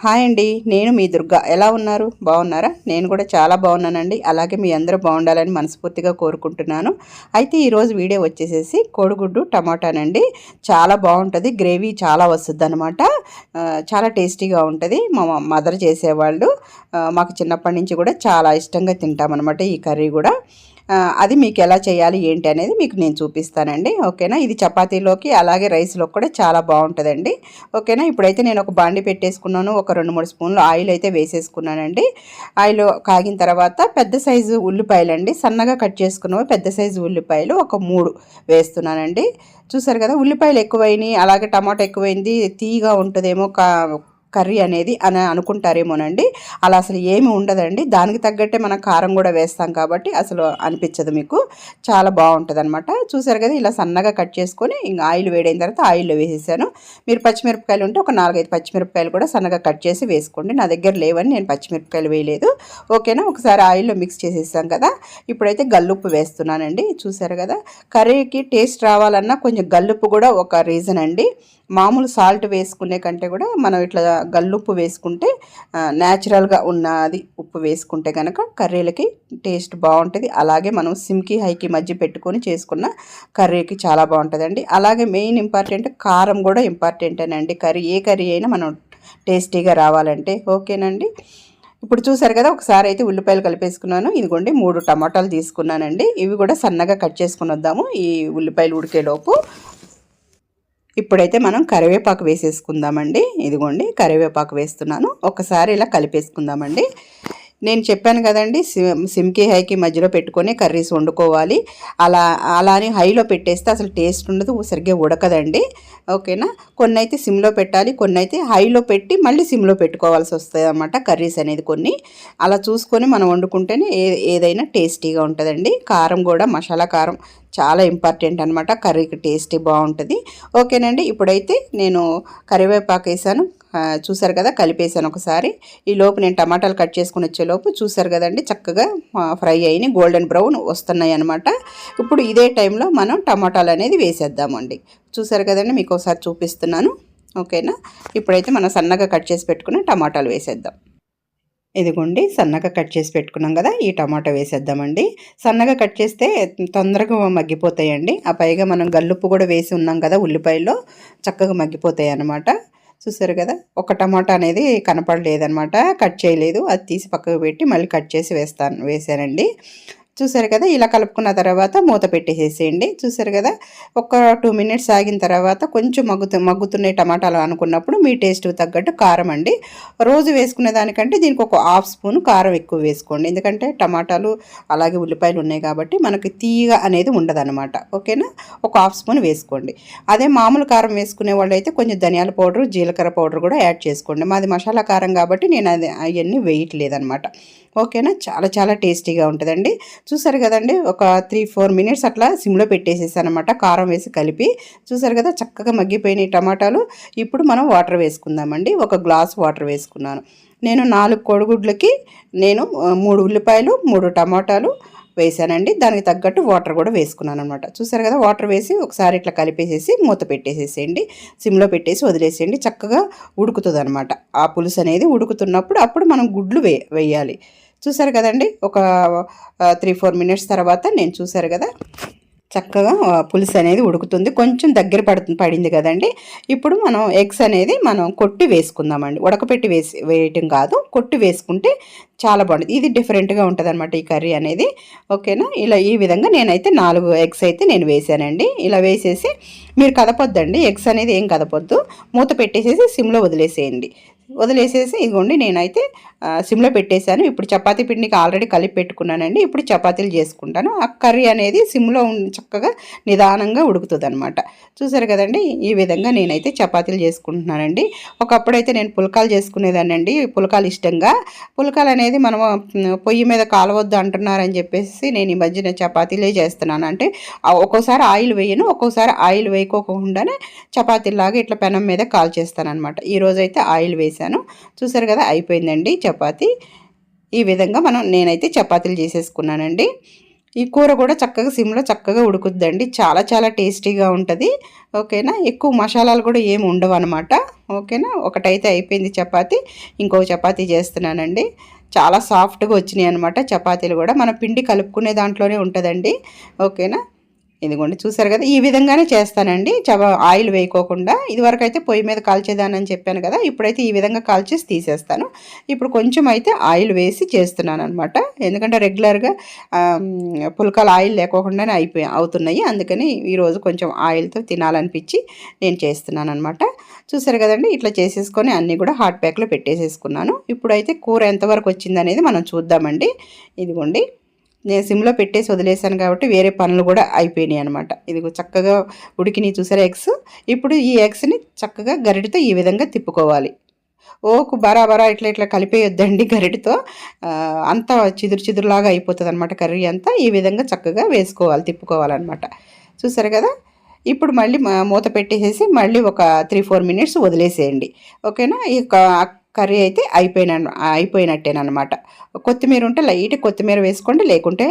Hi అండి, నేను మీ దుర్గా. ఎలా ఉన్నారు? బాగున్నారా? నేను కూడా చాలా బాగున్నానండి. అలాగే మీ అందరూ బాగుండాలని మనస్ఫూర్తిగా కోరుకుంటున్నాను. అయితే ఈరోజు వీడియో వచ్చేసేసి కోడిగుడ్డు టమాటానండి. చాలా బాగుంటుంది, గ్రేవీ చాలా వస్తుంది అనమాట. చాలా టేస్టీగా ఉంటుంది. మా మదర్ చేసేవాళ్ళు. మాకు చిన్నప్పటి నుంచి కూడా చాలా ఇష్టంగా తింటామన్నమాట ఈ కర్రీ కూడా. అది మీకు ఎలా చేయాలి ఏంటి అనేది మీకు నేను చూపిస్తానండి. ఓకేనా? ఇది చపాతీలోకి అలాగే రైస్లోకి కూడా చాలా బాగుంటుందండి. ఓకేనా? ఇప్పుడైతే నేను ఒక బాండి పెట్టేసుకున్నాను. ఒక 2-3 స్పూన్లు ఆయిల్ అయితే వేసేసుకున్నానండి. ఆయిల్ కాగిన తర్వాత పెద్ద సైజు ఉల్లిపాయలండి, సన్నగా కట్ చేసుకున్నవి పెద్ద సైజు ఉల్లిపాయలు ఒక 3 వేస్తున్నానండి. చూసారు కదా, ఉల్లిపాయలు ఎక్కువైనాయి, అలాగే టమాటా ఎక్కువైంది, తీయగా ఉంటుందేమో కర్రీ అనేది అని అనుకుంటారేమోనండి. అలా అసలు ఏమి ఉండదండి. దానికి తగ్గట్టే మనం కారం కూడా వేస్తాం కాబట్టి అసలు అనిపించదు మీకు. చాలా బాగుంటుంది అనమాట. చూసారు కదా, ఇలా సన్నగా కట్ చేసుకొని ఇంకా ఆయిల్ వేడైన తర్వాత ఆయిల్లో వేసేసాను. మీరు పచ్చిమిరపకాయలు ఉంటే ఒక 4-5 పచ్చిమిరపకాయలు కూడా సన్నగా కట్ చేసి వేసుకోండి. నా దగ్గర లేవని నేను పచ్చిమిరపకాయలు వేయలేదు. ఓకేనా? ఒకసారి ఆయిల్లో మిక్స్ చేసేసాం కదా. ఇప్పుడైతే గల్లుప్పు వేస్తున్నానండి. చూసారు కదా, కర్రీకి టేస్ట్ రావాలన్నా కొంచెం గల్లుప్పు కూడా ఒక రీజన్ అండి. మామూలు సాల్ట్ వేసుకునే కంటే కూడా మనం ఇట్లా గల్లుప్పు వేసుకుంటే న్యాచురల్గా ఉన్నది ఉప్పు వేసుకుంటే కనుక కర్రీలకి టేస్ట్ బాగుంటుంది. అలాగే మనం సిమ్కి హైకి మధ్య పెట్టుకొని చేసుకున్న కర్రీకి చాలా బాగుంటుందండి. అలాగే మెయిన్ ఇంపార్టెంట్ కారం కూడా ఇంపార్టెంటేనండి. ఏ కర్రీ అయినా మనం టేస్టీగా రావాలంటే. ఓకేనండి? ఇప్పుడు చూసారు కదా, ఒకసారి అయితే ఉల్లిపాయలు కలిపేసుకున్నాను. ఇదిగోండి 3 టమాటాలు తీసుకున్నానండి. ఇవి కూడా సన్నగా కట్ చేసుకుని వద్దాము ఈ ఉల్లిపాయలు ఉడికేలోపు. ఇప్పుడైతే మనం కరివేపాకు వేసేసుకుందామండి. ఇదిగోండి కరివేపాకు వేస్తున్నాను. ఒకసారి ఇలా కలిపేసుకుందామండి. నేను చెప్పాను కదండి, సిమ్కి హైకి మధ్యలో పెట్టుకొని కర్రీస్ వండుకోవాలి. అలా అని హైలో పెట్టేస్తే అసలు టేస్ట్ ఉండదు, సరిగ్గా ఉడకదండి. ఓకేనా? కొన్ని అయితే సిమ్లో పెట్టాలి, కొన్ని అయితే హైలో పెట్టి మళ్ళీ సిమ్లో పెట్టుకోవాల్సి వస్తుంది అన్నమాట కర్రీస్ అనేది. కొన్ని అలా చూసుకొని మనం వండుకుంటేనే ఏదైనా టేస్టీగా ఉంటుందండి. కారం కూడా మసాలా కారం చాలా ఇంపార్టెంట్ అనమాట, కర్రీకి టేస్టీ బాగుంటుంది. ఓకేనండి? ఇప్పుడైతే నేను కరివేపాకు వేసాను. చూసారు కదా, కలిపేసాను ఒకసారి. ఈ లోపు నేను టమాటాలు కట్ చేసుకుని వచ్చేలోపు చూసారు కదండి, చక్కగా ఫ్రై అయినాయి, గోల్డెన్ బ్రౌన్ వస్తున్నాయి అనమాట. ఇప్పుడు ఇదే టైంలో మనం టమాటాలు అనేది వేసేద్దామండి. చూసారు కదండి, మీకు ఒకసారి చూపిస్తున్నాను. ఓకేనా? ఇప్పుడైతే మనం సన్నగా కట్ చేసి పెట్టుకుని టమాటాలు వేసేద్దాం. ఇదిగోండి సన్నగా కట్ చేసి పెట్టుకున్నాం కదా, ఈ టమాటా వేసేద్దామండి. సన్నగా కట్ చేస్తే తొందరగా మగ్గిపోతాయండి. ఆ పైగా మనం గల్లుప్పు కూడా వేసి ఉన్నాం కదా ఉల్లిపాయల్లో, చక్కగా మగ్గిపోతాయి అన్నమాట. చూసారు కదా, ఒక టమాటా అనేది కనపడలేదనమాట, కట్ చేయలేదు. అది తీసి పక్కకు పెట్టి మళ్ళీ కట్ చేసి వేసానండి. చూసారు కదా, ఇలా కలుపుకున్న తర్వాత మూత పెట్టేసేసేయండి. చూసారు కదా, ఒక 2 మినిట్స్ ఆగిన తర్వాత కొంచెం మగ్గుతున్నాయి టమాటాలు అనుకున్నప్పుడు మీ టేస్ట్కి తగ్గట్టు కారం అండి. రోజు వేసుకునే దానికంటే దీనికి ఒక 1/2 స్పూన్ కారం ఎక్కువ వేసుకోండి. ఎందుకంటే టమాటాలు అలాగే ఉల్లిపాయలు ఉన్నాయి కాబట్టి మనకి తీయగా అనేది ఉండదన్నమాట. ఓకేనా? ఒక 1/2 స్పూన్ వేసుకోండి. అదే మామూలు కారం వేసుకునే వాళ్ళు అయితే కొంచెం ధనియాల పౌడరు, జీలకర్ర పౌడర్ కూడా యాడ్ చేసుకోండి. మాది మసాలా కారం కాబట్టి నేను అవన్నీ వేయట్లేదనమాట. ఓకేనా? చాలా చాలా టేస్టీగా ఉంటుందండి. చూసారు కదండి, ఒక 3-4 మినిట్స్ అట్లా సిమ్లో పెట్టేసేసాను అనమాట, కారం వేసి కలిపి. చూసారు కదా, చక్కగా మగ్గిపోయినాయి టమాటాలు. ఇప్పుడు మనం వాటర్ వేసుకుందామండి. ఒక గ్లాస్ వాటర్ వేసుకున్నాను నేను. 4 కోడిగుడ్లకి నేను 3 ఉల్లిపాయలు, 3 టమాటాలు వేసానండి. దానికి తగ్గట్టు వాటర్ కూడా వేసుకున్నాను అనమాట. చూసారు కదా, వాటర్ వేసి ఒకసారి ఇట్లా కలిపేసేసి మూత పెట్టేసేసేయండి. సిమ్లో పెట్టేసి వదిలేసేయండి. చక్కగా ఉడుకుతుంది అనమాట. ఆ పులుసు అనేది ఉడుకుతున్నప్పుడు అప్పుడు మనం గుడ్లు వేయాలి. చూసారు కదండి, ఒక 3-4 మినిట్స్ తర్వాత నేను చూసారు కదా, చక్కగా పులుసు అనేది ఉడుకుతుంది. కొంచెం దగ్గర పడింది కదండి. ఇప్పుడు మనం ఎగ్స్ అనేది మనం కొట్టి వేసుకుందామండి. ఉడకపెట్టి వేయటం కాదు, కొట్టి వేసుకుంటే చాలా బాగుంటుంది. ఇది డిఫరెంట్గా ఉంటుంది అనమాట ఈ కర్రీ అనేది. ఓకేనా? ఈ విధంగా నేనైతే 4 ఎగ్స్ అయితే నేను వేసానండి. ఇలా వేసేసి మీరు కదపొద్దండి, ఎగ్స్ అనేది ఏం కదపొద్దు. మూత పెట్టేసేసి సిమ్లో వదిలేసేయండి. ఇదిగోండి నేనైతే సిమ్లో పెట్టేశాను. ఇప్పుడు చపాతీ పిండికి ఆల్రెడీ కలిపి పెట్టుకున్నానండి. ఇప్పుడు చపాతీలు చేసుకుంటాను. ఆ కర్రీ అనేది సిమ్లో చక్కగా నిదానంగా ఉడుకుతుంది అనమాట. చూసారు కదండి, ఈ విధంగా నేనైతే చపాతీలు చేసుకుంటున్నానండి. ఒకప్పుడైతే నేను పుల్కాలు చేసుకునేదానండి. పుల్కాలు ఇష్టంగా. పుల్కాలు అనేది మనం పొయ్యి మీద కాలవద్దు అంటున్నారని చెప్పేసి నేను ఈ మధ్యన చపాతీలే చేస్తున్నాను. అంటే ఒక్కోసారి ఆయిల్ వేయను, ఒక్కోసారి ఆయిల్ వేయకోకుండానే చపాతీలాగా ఇట్లా పెనం మీద కాల్చేస్తాను అనమాట. ఈరోజైతే ఆయిల్ వేసాను. చూసారు కదా, అయిపోయిందండి చపాతీ. ఈ విధంగా నేనైతే చపాతీలు చేసేసుకున్నానండి. ఈ కూర కూడా చక్కగా సిమ్లో చక్కగా ఉడుకుద్దండి. చాలా చాలా టేస్టీగా ఉంటుంది. ఓకేనా. ఎక్కువ మసాలాలు కూడా ఏమి ఉండవు అనమాట. ఓకేనా. ఒకటైతే అయిపోయింది చపాతీ. ఇంకో చపాతీ చేస్తున్నానండి. చాలా సాఫ్ట్గా వచ్చినాయి అనమాట చపాతీలు కూడా. మన పిండి కలుపుకునే దాంట్లోనే ఉంటుందండి. ఓకేనా. ఇదిగోండి చూసారు కదా, ఈ విధంగానే చేస్తానండి. ఆయిల్ వేయకోకుండా. ఇదివరకు అయితే పొయ్యి మీద కాల్చేదానని చెప్పాను కదా, ఇప్పుడైతే ఈ విధంగా కాల్చేసి తీసేస్తాను. ఇప్పుడు కొంచెం అయితే ఆయిల్ వేసి చేస్తున్నాను అనమాట. ఎందుకంటే రెగ్యులర్గా పుల్కాలు ఆయిల్ లేకోకుండానే అవుతున్నాయి. అందుకని ఈరోజు కొంచెం ఆయిల్తో తినాలనిపించి నేను చేస్తున్నాను అనమాట. చూసారు కదండి, ఇట్లా చేసేసుకొని అన్నీ కూడా హాట్ ప్యాక్లో పెట్టేసేసుకున్నాను. ఇప్పుడైతే కూర ఎంతవరకు వచ్చిందనేది మనం చూద్దామండి. ఇదిగోండి, నేను సిమ్లో పెట్టేసి వదిలేసాను కాబట్టి వేరే పనులు కూడా అయిపోయినాయి అనమాట. ఇది చక్కగా ఉడికినాయి చూసారా ఎగ్స్. ఇప్పుడు ఈ ఎగ్స్ని చక్కగా గరిటతో ఈ విధంగా తిప్పుకోవాలి. బరాబరా ఇట్లా ఇట్లా కలిపేయొద్దండి గరిటతో. అంతా చిదురు చిదురులాగా అయిపోతుంది అనమాట కర్రీ అంతా. ఈ విధంగా చక్కగా వేసుకోవాలి, తిప్పుకోవాలన్నమాట. చూసారు కదా. ఇప్పుడు మళ్ళీ మూత పెట్టేసేసి మళ్ళీ ఒక 3-4 మినిట్స్ వదిలేసేయండి. ఓకేనా. ఈ కర్రీ అయితే అయిపోయినట్టేనమాట. కొత్తిమీర ఉంటే లైట్ కొత్తిమీర వేసుకోండి, లేకుంటే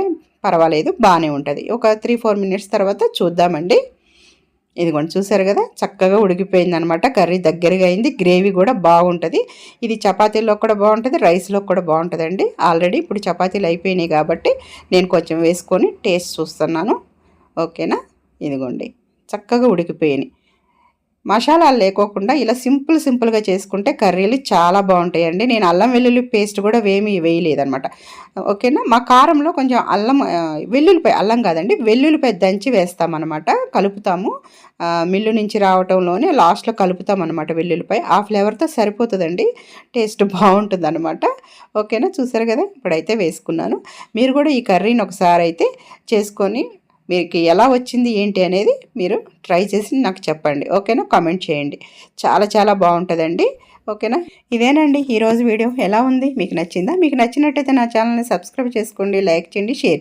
పర్వాలేదు, బాగానే ఉంటుంది. ఒక 3-4 మినిట్స్ తర్వాత చూద్దామండి. ఇదిగోండి చూసారు కదా, చక్కగా ఉడికిపోయిందనమాట. కర్రీ దగ్గరగా అయింది. గ్రేవీ కూడా బాగుంటుంది. ఇది చపాతీల్లో కూడా బాగుంటుంది, రైస్లో కూడా బాగుంటుందండి. ఆల్రెడీ ఇప్పుడు చపాతీలు అయిపోయినాయి కాబట్టి నేను కొంచెం వేసుకొని టేస్ట్ చూస్తున్నాను. ఓకేనా. ఇదిగోండి చక్కగా ఉడికిపోయినాయి. మసాలాలు లేకోకుండా ఇలా సింపుల్గా చేసుకుంటే కర్రీలు చాలా బాగుంటాయండి. నేను అల్లం వెల్లుల్లి పేస్ట్ కూడా వేయలేదనమాట. ఓకేనా. మా కారంలో కొంచెం వెల్లుల్లిపాయ, అల్లం కాదండి, వెల్లుల్లిపాయ దంచి వేస్తామన్నమాట. కలుపుతాము. మిల్లు నుంచి రావటంలోనే లాస్ట్లో కలుపుతామన్నమాట వెల్లుల్లిపాయ. ఆ ఫ్లేవర్తో సరిపోతుందండి, టేస్ట్ బాగుంటుంది అనమాట. ఓకేనా. చూసారు కదా, ఇప్పుడైతే వేసుకున్నాను. మీరు కూడా ఈ కర్రీని ఒకసారి అయితే చేసుకొని మీకు ఎలా వచ్చింది ఏంటి అనేది మీరు ట్రై చేసి నాకు చెప్పండి. ఓకేనా. కామెంట్ చేయండి. చాలా చాలా బాగుంటుందండి. ఓకేనా. ఇదేనండి ఈరోజు వీడియో. ఎలా ఉంది, మీకు నచ్చిందా? మీకు నచ్చినట్టయితే నా ఛానల్ని సబ్స్క్రైబ్ చేసుకోండి, లైక్ చేయండి, షేర్